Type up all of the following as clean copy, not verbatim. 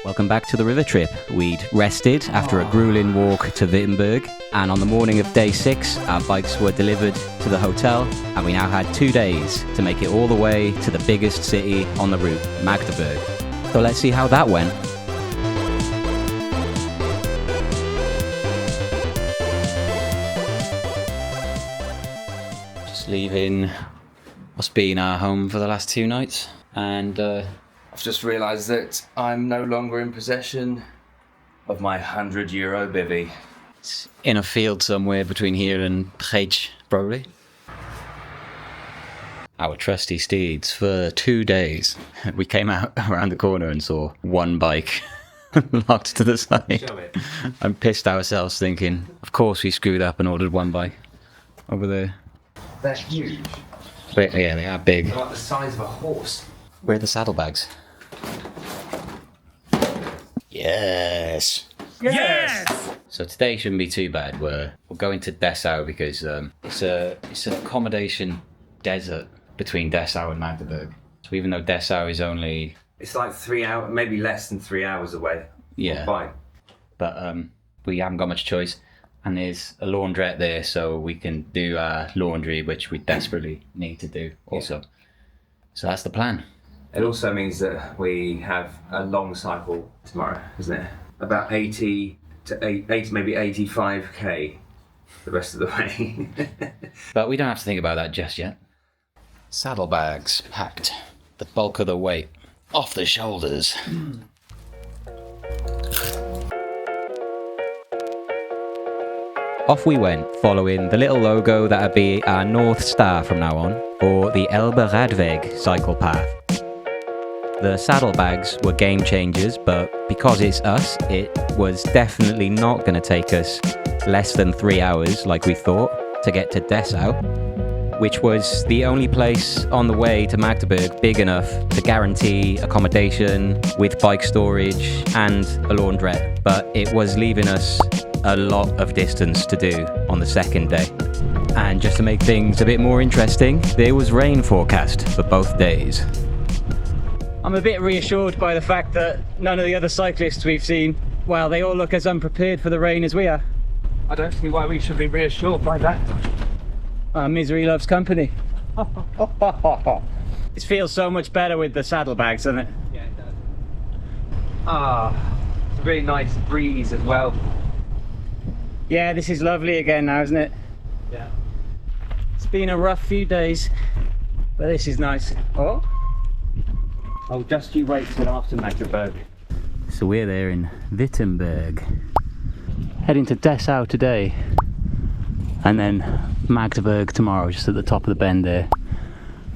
Welcome back to the river trip. We'd rested after a grueling walk to Wittenberg, and on the morning of day 6, our bikes were delivered to the hotel, and we now had 2 days to make it all the way to the biggest city on the route, Magdeburg. So let's see how that went. Just leaving what's been our home for the last 2 nights, and I've just realised that I'm no longer in possession of my €100 bivvy. it's in a field somewhere between here and Prague, probably. Our trusty steeds for 2 days. We came out around the corner and saw one bike locked to the side. Show it. I'm pissed ourselves thinking, of course we screwed up and ordered one bike over there. They're huge. But yeah, they are big. They're like the size of a horse. Where are the saddlebags? Yes! Yes! So today shouldn't be too bad. We're going to Dessau because it's an accommodation desert between Dessau and Magdeburg. So even though Dessau is only... It's like 3 hours, maybe less than 3 hours away. Yeah. Fine. But we haven't got much choice. And there's a laundrette there, so we can do our laundry, which we desperately need to do also. So that's the plan. It also means that we have a long cycle tomorrow, isn't it? About 80 to 80, maybe 85k the rest of the way. But we don't have to think about that just yet. Saddlebags packed. The bulk of the weight off the shoulders. Off we went, following the little logo that'd be our North Star from now on, or the Elbe Radweg cycle path. The saddlebags were game changers, but because it's us, it was definitely not going to take us less than 3 hours like we thought to get to Dessau, which was the only place on the way to Magdeburg big enough to guarantee accommodation with bike storage and a laundrette, but it was leaving us a lot of distance to do on the second day. And just to make things a bit more interesting, there was rain forecast for both days. I'm a bit reassured by the fact that none of the other cyclists we've seen, well, they all look as unprepared for the rain as we are. I don't see why we should be reassured by that. Misery loves company. It feels so much better with the saddlebags, doesn't it? Yeah, it does. It's a really nice breeze as well. Yeah, this is lovely again now, isn't it? Yeah. It's been a rough few days, but this is nice. Oh, just you wait till after Magdeburg. So we're there in Wittenberg, heading to Dessau today, and then Magdeburg tomorrow, just at the top of the bend there.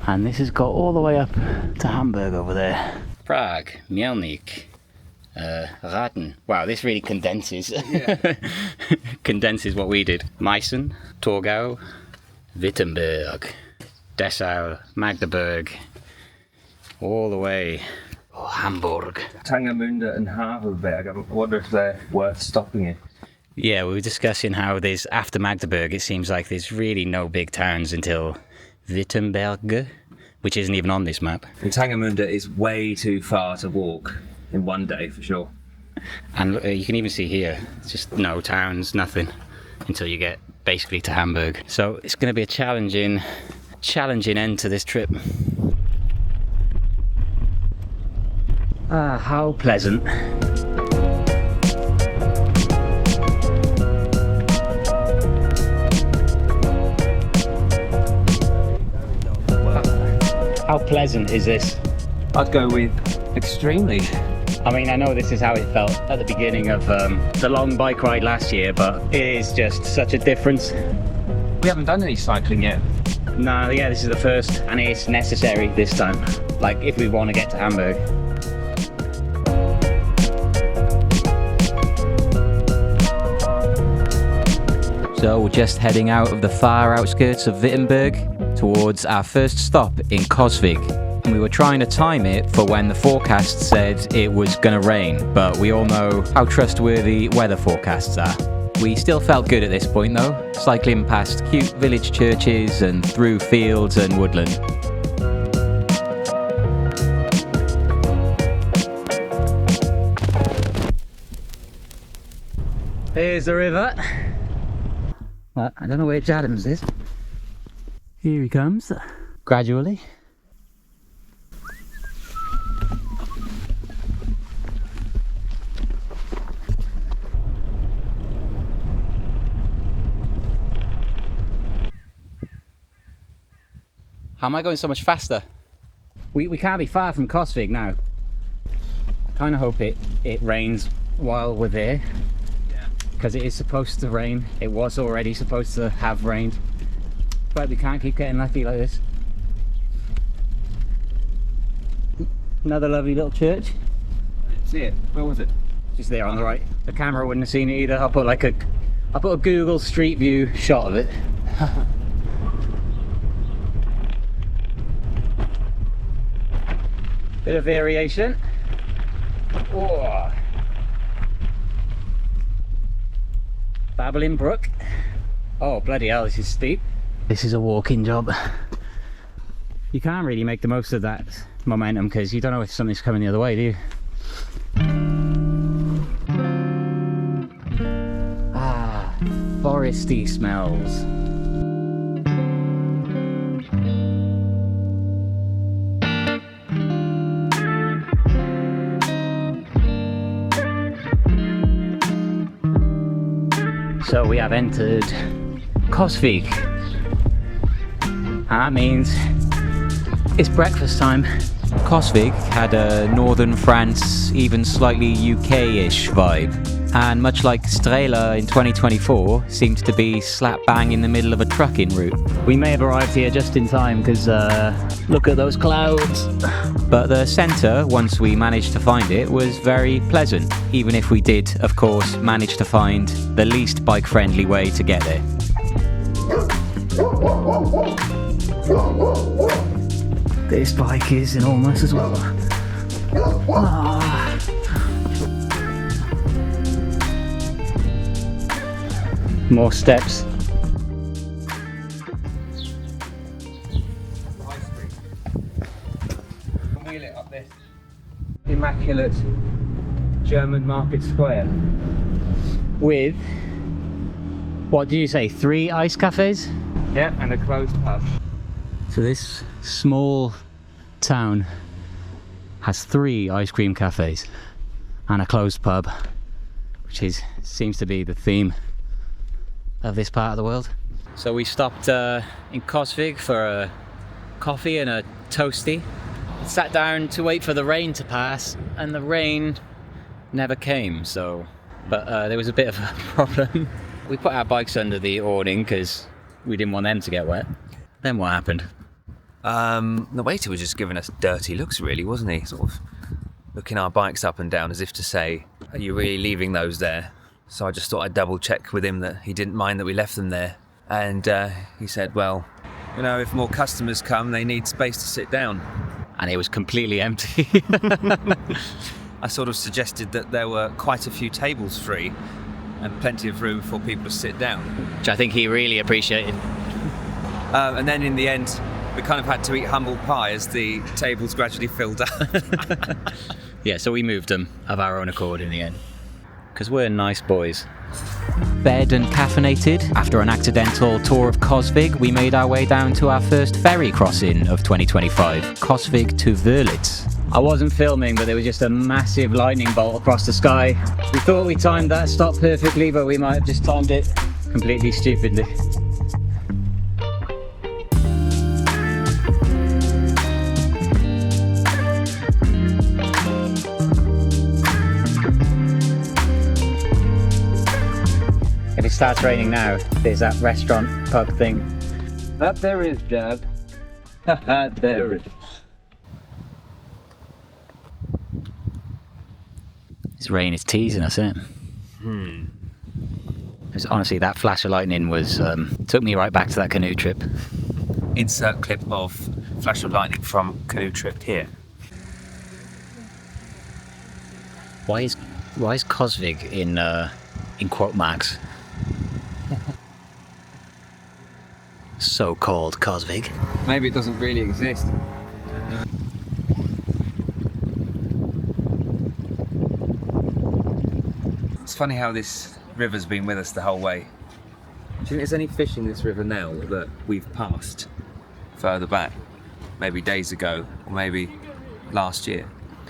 And this has got all the way up to Hamburg over there. Prague, Mielnik, Raten. Wow, this really condenses. Yeah. Condenses what we did. Meissen, Torgau, Wittenberg, Dessau, Magdeburg, all the way. Oh, Hamburg. Tangermünde and Havelberg. I wonder if they're worth stopping in. Yeah, we were discussing how there's, after Magdeburg, it seems like there's really no big towns until Wittenberg, which isn't even on this map. And Tangermünde is way too far to walk in one day, for sure. And you can even see here, it's just no towns, nothing, until you get basically to Hamburg. So it's going to be a challenging end to this trip. Ah, how pleasant. How pleasant is this? I'd go with extremely. I mean, I know this is how it felt at the beginning of the long bike ride last year, but it is just such a difference. We haven't done any cycling yet. No, yeah, this is the first, and it's necessary this time. Like, if we want to get to Hamburg. So we're just heading out of the far outskirts of Wittenberg towards our first stop in Coswig. And we were trying to time it for when the forecast said it was going to rain, but we all know how trustworthy weather forecasts are. We still felt good at this point though, cycling past cute village churches and through fields and woodland. Here's the river. Well, I don't know where Jadams is. Here he comes, gradually. How am I going so much faster? We can't be far from Coswig now. I kind of hope it rains while we're there. Yeah. Because it is supposed to rain. It was already supposed to have rained. But we can't keep getting lucky like this. Another lovely little church. I didn't see it. Where was it? Just there on the right. The camera wouldn't have seen it either. I'll put a Google Street View shot of it. Bit of variation. Oh. Babbling brook. Oh bloody hell, this is steep. This is a walking job. You can't really make the most of that momentum because you don't know if something's coming the other way, do you? Ah, foresty smells. So we have entered Coswig. That means it's breakfast time. Coswig had a northern France, even slightly UK-ish vibe, and much like Strela in 2024, seemed to be slap bang in the middle of a trucking route. We may have arrived here just in time because look at those clouds. But the centre, once we managed to find it, was very pleasant, even if we did, of course, manage to find the least bike-friendly way to get there. This bike is enormous as well. Ah. More steps. Wheel it up this immaculate German market square. With, what do you say, 3 ice cafes? Yeah, and a closed pub. So this small town has 3 ice cream cafes and a closed pub, which seems to be the theme of this part of the world. So we stopped in Coswig for a coffee and a toasty. Sat down to wait for the rain to pass, and the rain never came. But there was a bit of a problem. We put our bikes under the awning because we didn't want them to get wet. Then what happened? The waiter was just giving us dirty looks, really, wasn't he? Sort of looking our bikes up and down as if to say, "Are you really leaving those there?" So I just thought I'd double check with him that he didn't mind that we left them there. And he said, well, you know, if more customers come, they need space to sit down. And it was completely empty. I sort of suggested that there were quite a few tables free and plenty of room for people to sit down. Which I think he really appreciated. And then in the end, we kind of had to eat humble pie as the tables gradually filled up. Yeah, so we moved them of our own accord in the end. Because we're nice boys. Fed and caffeinated, after an accidental tour of Coswig, we made our way down to our first ferry crossing of 2025, Coswig to Wörlitz. I wasn't filming, but there was just a massive lightning bolt across the sky. We thought we timed that stop perfectly, but we might have just timed it completely stupidly. If it starts raining now, there's that restaurant pub thing. That there is, Dad. There is. This rain is teasing us, isn't it? Because honestly, that flash of lightning was took me right back to that canoe trip. Insert clip of flash of lightning from canoe trip here. Why is Coswig in quote marks? So-called Coswig. Maybe it doesn't really exist. It's funny how this river's been with us the whole way. Do you think there's any fish in this river now that we've passed further back? Maybe days ago, or maybe last year?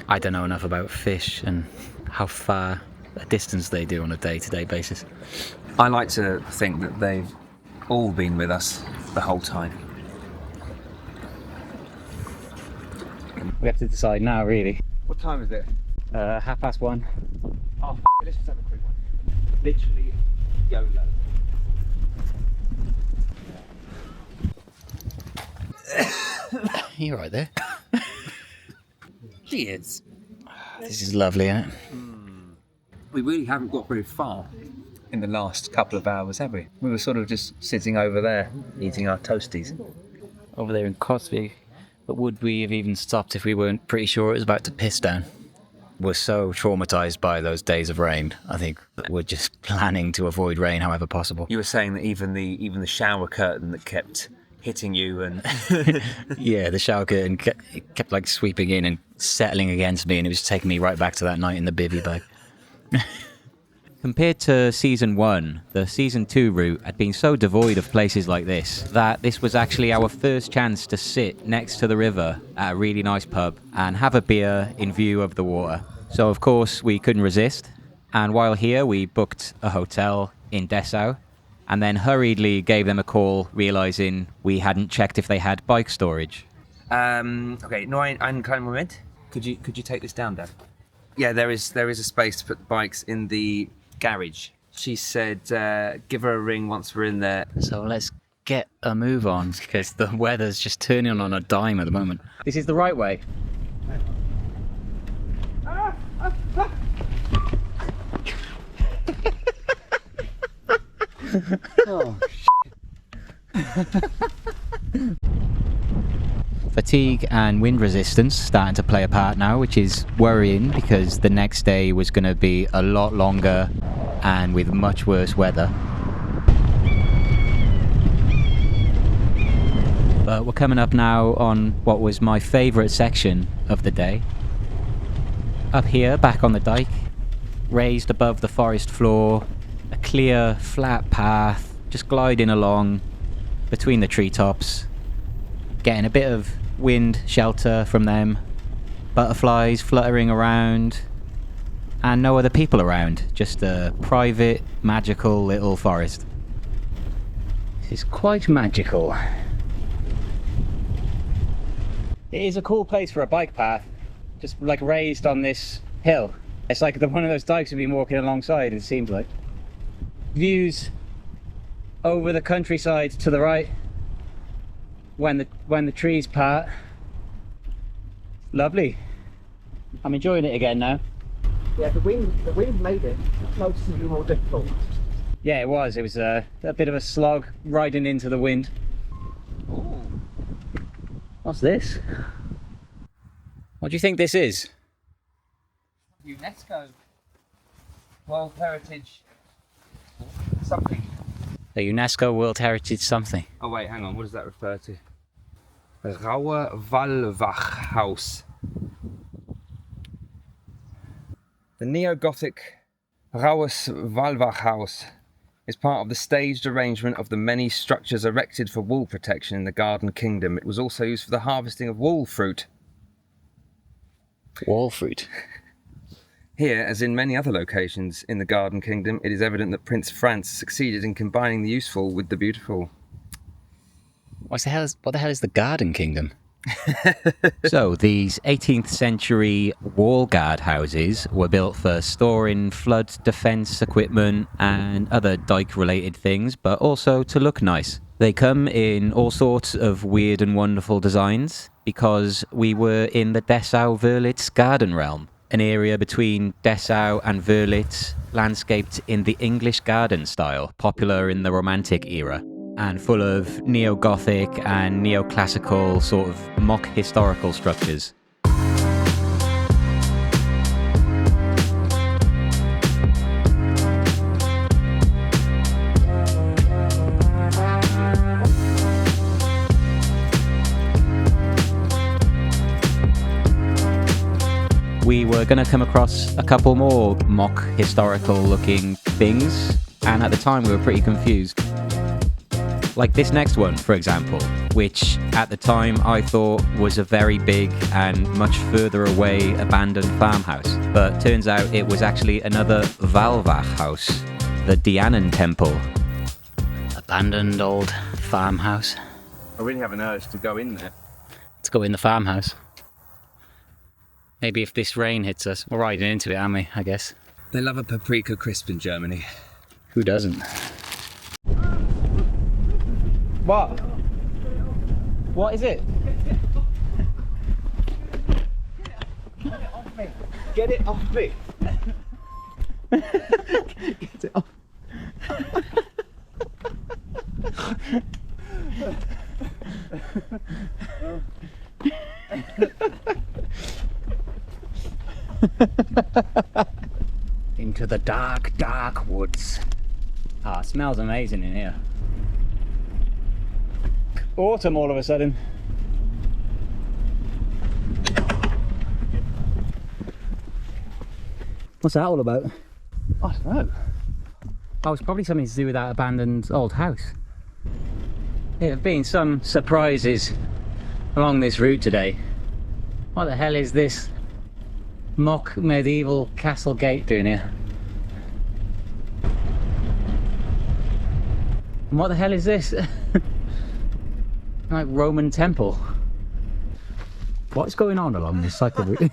I don't know enough about fish and how far a distance they do on a day-to-day basis. I like to think that they've all been with us the whole time. We have to decide now, really. What time is it? 1:30. Oh, let's just have a quick one. Literally, YOLO. You're right there. Cheers. This is lovely, isn't it? We really haven't got very far in the last couple of hours, have we? We were sort of just sitting over there, eating our toasties. Over there in Coswig. But would we have even stopped if we weren't pretty sure it was about to piss down? We're so traumatised by those days of rain. I think that we're just planning to avoid rain however possible. You were saying that even the shower curtain that kept hitting you and... Yeah, the shower curtain kept like sweeping in and settling against me, and it was taking me right back to that night in the bivvy bag. Compared to Season 1, the Season 2 route had been so devoid of places like this that this was actually our first chance to sit next to the river at a really nice pub and have a beer in view of the water. So of course we couldn't resist, and while here we booked a hotel in Dessau and then hurriedly gave them a call, realising we hadn't checked if they had bike storage. Okay, no, einen kleinen Moment. Could you take this down, Dad? Yeah, there is a space to put the bikes in the garage. She said give her a ring once we're in there. So let's get a move on, because the weather's just turning on a dime at the moment. This is the right way. Oh, Fatigue and wind resistance starting to play a part now, which is worrying because the next day was going to be a lot longer and with much worse weather. But we're coming up now on what was my favourite section of the day. Up here, back on the dike, raised above the forest floor, a clear, flat path, just gliding along between the treetops, getting a bit of wind shelter from them, butterflies fluttering around, and no other people around, just a private, magical little forest. This is quite magical. It is a cool place for a bike path, just like raised on this hill. It's like one of those dikes we've been walking alongside, it seems like. Views over the countryside to the right when the trees part. Lovely. I'm enjoying it again now. yeah, the wind made it noticeably more difficult. Yeah, it was a bit of a slog riding into the wind. Ooh. What's this? What do you think this is? UNESCO World Heritage something. The UNESCO World Heritage something. Oh wait, hang on, what does that refer to? Rauhe Wallwachhaus. The neo-Gothic Rauhes Wallwachhaus is part of the staged arrangement of the many structures erected for wool protection in the Garden Kingdom. It was also used for the harvesting of wool fruit. Wall fruit. Here, as in many other locations in the Garden Kingdom, it is evident that Prince Franz succeeded in combining the useful with the beautiful. What the hell is the Garden Kingdom? So, these 18th century wall guard houses were built for storing flood defence equipment and other dike related things, but also to look nice. They come in all sorts of weird and wonderful designs because we were in the Dessau-Wörlitz garden realm, an area between Dessau and Wörlitz, landscaped in the English garden style, popular in the Romantic era, and full of neo-Gothic and neoclassical sort of mock historical structures. We were we're going to come across a couple more mock historical looking things, and at the time we were pretty confused. Like this next one, for example, which at the time I thought was a very big and much further away abandoned farmhouse. But turns out it was actually another Walwach house, the Dianan Temple. Abandoned old farmhouse. I really have an urge to go in there. Let's go in the farmhouse. Maybe if this rain hits us, we're riding into it, aren't we, I guess? They love a paprika crisp in Germany. Who doesn't? What? What is it? Get it off me! Get it off. Into the dark, dark woods. Ah, it smells amazing in here. Autumn all of a sudden. What's that all about? I don't know. Oh, it's probably something to do with that abandoned old house. There have been some surprises along this route today. What the hell is this mock medieval castle gate doing here? And what the hell is this? Like Roman temple. What's going on along this cycle route?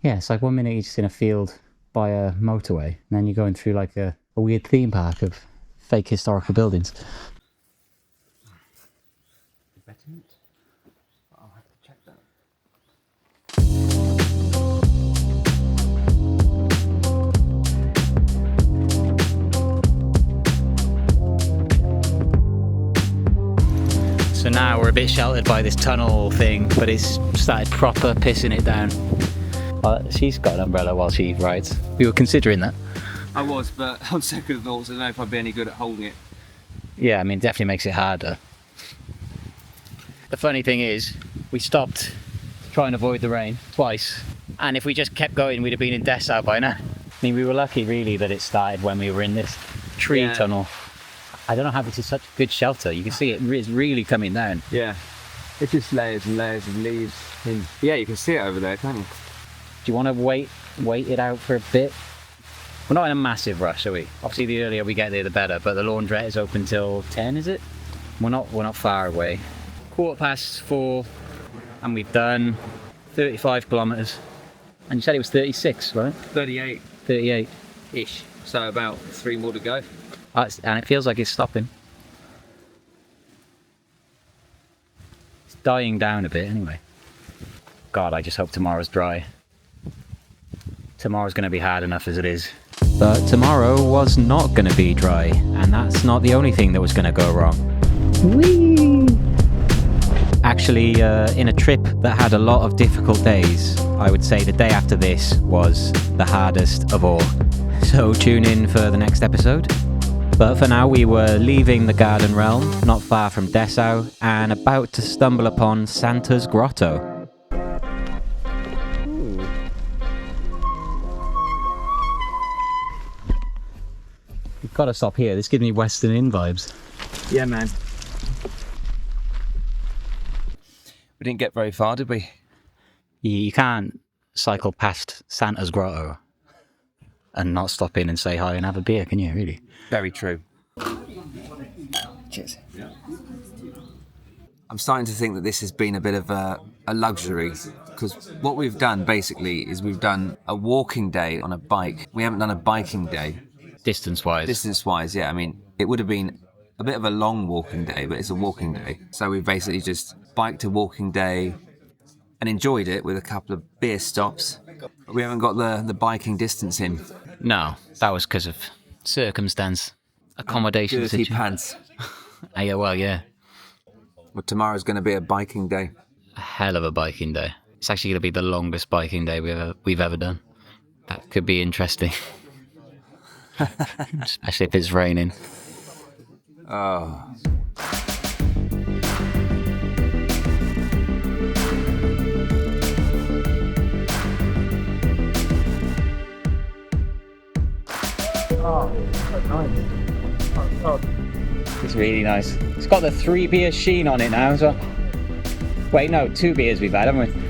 Yeah, it's like 1 minute you're just in a field by a motorway, and then you're going through like a weird theme park of fake historical buildings. I'll have to check that. So now we're a bit sheltered by this tunnel thing, but it's started proper pissing it down. She's got an umbrella while she rides. We were considering that. I was, but on second thoughts, I don't know if I'd be any good at holding it. Yeah, I mean, it definitely makes it harder. The funny thing is, we stopped to try and avoid the rain twice, and if we just kept going, we'd have been in Dessau by now. I mean, we were lucky really that it started when we were in this tree tunnel. I don't know how this is such a good shelter. You can see it is really coming down. Yeah, it's just layers and layers of leaves. Yeah, you can see it over there, can't you? Do you want to wait it out for a bit? We're not in a massive rush, are we? Obviously, the earlier we get there, the better. But the laundrette is open till 10, is it? We're not far away. 4:15, and we've done 35 kilometres. And you said it was 36, right? 38. 38-ish. So about 3 more to go. And it feels like it's stopping. It's dying down a bit anyway. God, I just hope tomorrow's dry. Tomorrow's going to be hard enough as it is. But tomorrow was not going to be dry, and that's not the only thing that was going to go wrong. Whee! Actually, in a trip that had a lot of difficult days, I would say the day after this was the hardest of all. So tune in for the next episode. But for now, we were leaving the garden realm, not far from Dessau, and about to stumble upon Santa's Grotto. We've got to stop here. This gives me Western Inn vibes. Yeah, man. We didn't get very far, did we? You can't cycle past Santa's Grotto and not stop in and say hi and have a beer, can you, really? Very true. Cheers. I'm starting to think that this has been a bit of a luxury, because what we've done basically is we've done a walking day on a bike. We haven't done a biking day. Distance-wise. Distance-wise, yeah. I mean, it would have been a bit of a long walking day, but it's a walking day. So we basically just biked a walking day and enjoyed it with a couple of beer stops. But we haven't got the biking distance in. No, that was because of circumstance, accommodation Dirty situation. pants. Yeah, well, yeah. Well, tomorrow's going to be a biking day. A hell of a biking day. It's actually going to be the longest biking day we've ever done. That could be interesting. Especially if it's raining. Oh. Oh, so nice. Oh, It's really nice. It's got the 3 beer sheen on it now as well. Wait, no, 2 beers we've had, haven't we?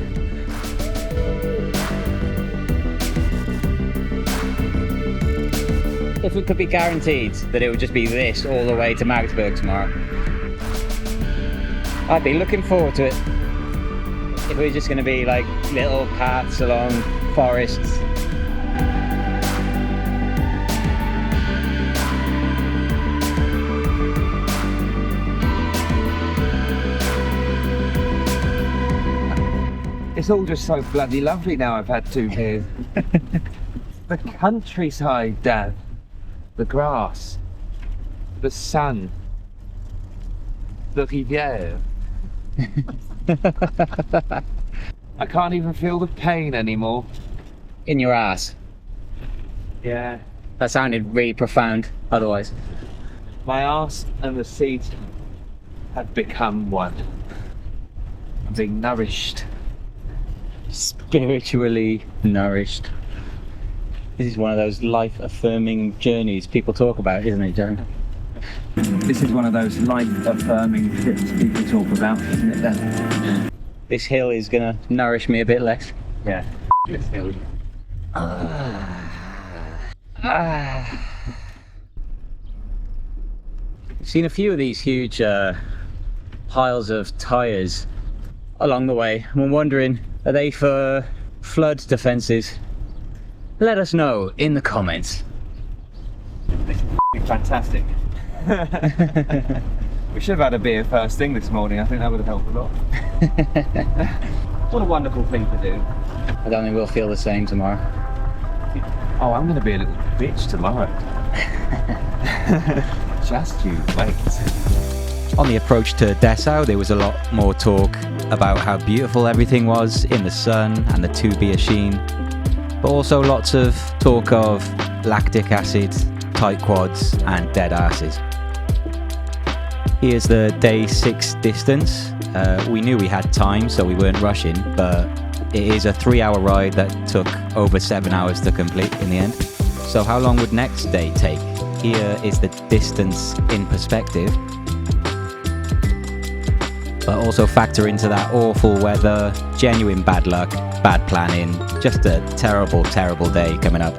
If it could be guaranteed that it would just be this all the way to Magdeburg tomorrow, I'd be looking forward to it. If it was just going to be like little paths along forests. it's all just so bloody lovely now I've had 2 beers. The countryside, Dad. The grass. The sun. The rivière. I can't even feel the pain anymore. In your ass. Yeah. That sounded really profound otherwise. My arse and the seat have become one. I'm being nourished. Spiritually nourished. This is one of those life-affirming journeys people talk about, isn't it, Joe? This is one of those life-affirming trips people talk about, isn't it, Dan? This hill is going to nourish me a bit less. Yeah. This hill. I've seen a few of these huge piles of tyres along the way. I'm wondering, are they for flood defences? Let us know in the comments. This is fantastic. We should have had a beer first thing this morning. I think that would have helped a lot. What a wonderful thing to do. I don't think we'll feel the same tomorrow. Oh, I'm going to be a little bitch tomorrow. Just you wait. On the approach to Dessau, there was a lot more talk about how beautiful everything was in the sun and the 2 beer sheen, but also lots of talk of lactic acid, tight quads and dead asses. Here's the day 6 distance. We knew we had time, so we weren't rushing, but it is a 3-hour ride that took over 7 hours to complete in the end. So how long would next day take? Here is the distance in perspective. But also factor into that awful weather, genuine bad luck, bad planning, just a terrible, terrible day coming up.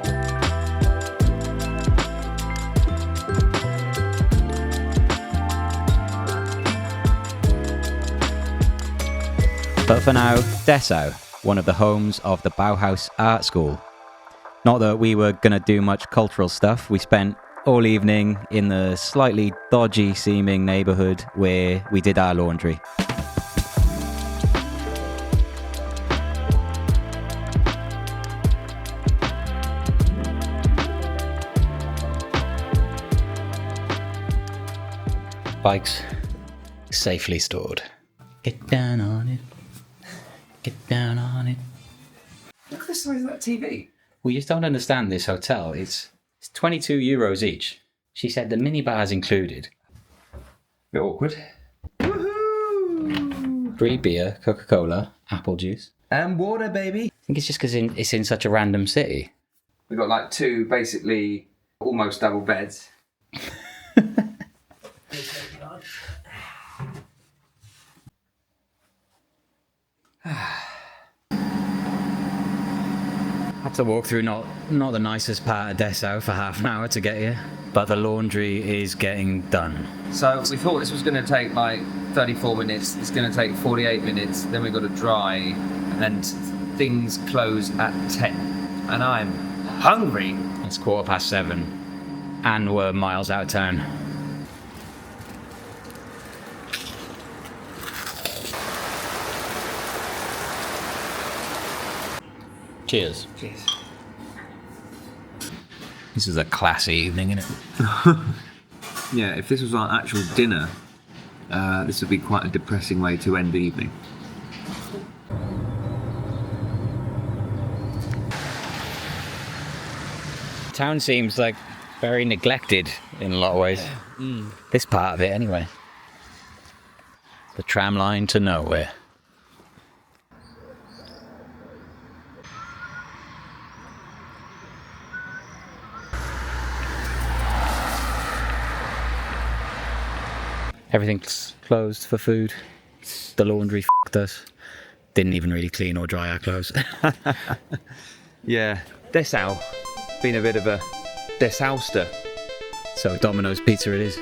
But for now, Dessau, one of the homes of the Bauhaus Art School. Not that we were going to do much cultural stuff. We spent all evening in the slightly dodgy seeming neighbourhood where we did our laundry. Bikes safely stored. Get down on it. Get down on it. Look at the size of that TV. We just don't understand this hotel. It's 22 euros each. She said the minibar's included. Bit awkward. Woohoo! Free beer, Coca-Cola, apple juice. And water, baby. I think it's just because it's in such a random city. We got like 2 basically almost double beds. Had to walk through not the nicest part of Dessau for half an hour to get here, but the laundry is getting done. So we thought this was going to take like 34 minutes. It's going to take 48 minutes. Then we've got to dry, and things close at 10. And I'm hungry. It's 7:15, and we're miles out of town. Cheers. Cheers. This is a classy evening, isn't it? Yeah, if this was our actual dinner, this would be quite a depressing way to end the evening. Town seems like very neglected in a lot of ways. This part of it, anyway. The tram line to nowhere. Everything's closed for food. The laundry f***ed us. Didn't even really clean or dry our clothes. Yeah, Dessau. Been a bit of a Dessauster. So Domino's pizza it is.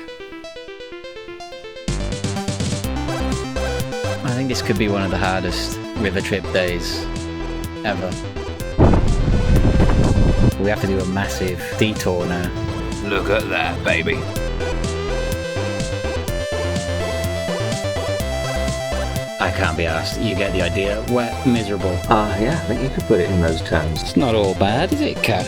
I think this could be one of the hardest river trip days ever. We have to do a massive detour now. Look at that, baby. I can't be asked. You get the idea. Wet, miserable. Yeah, I think you could put it in those terms. It's not all bad, is it, Kat?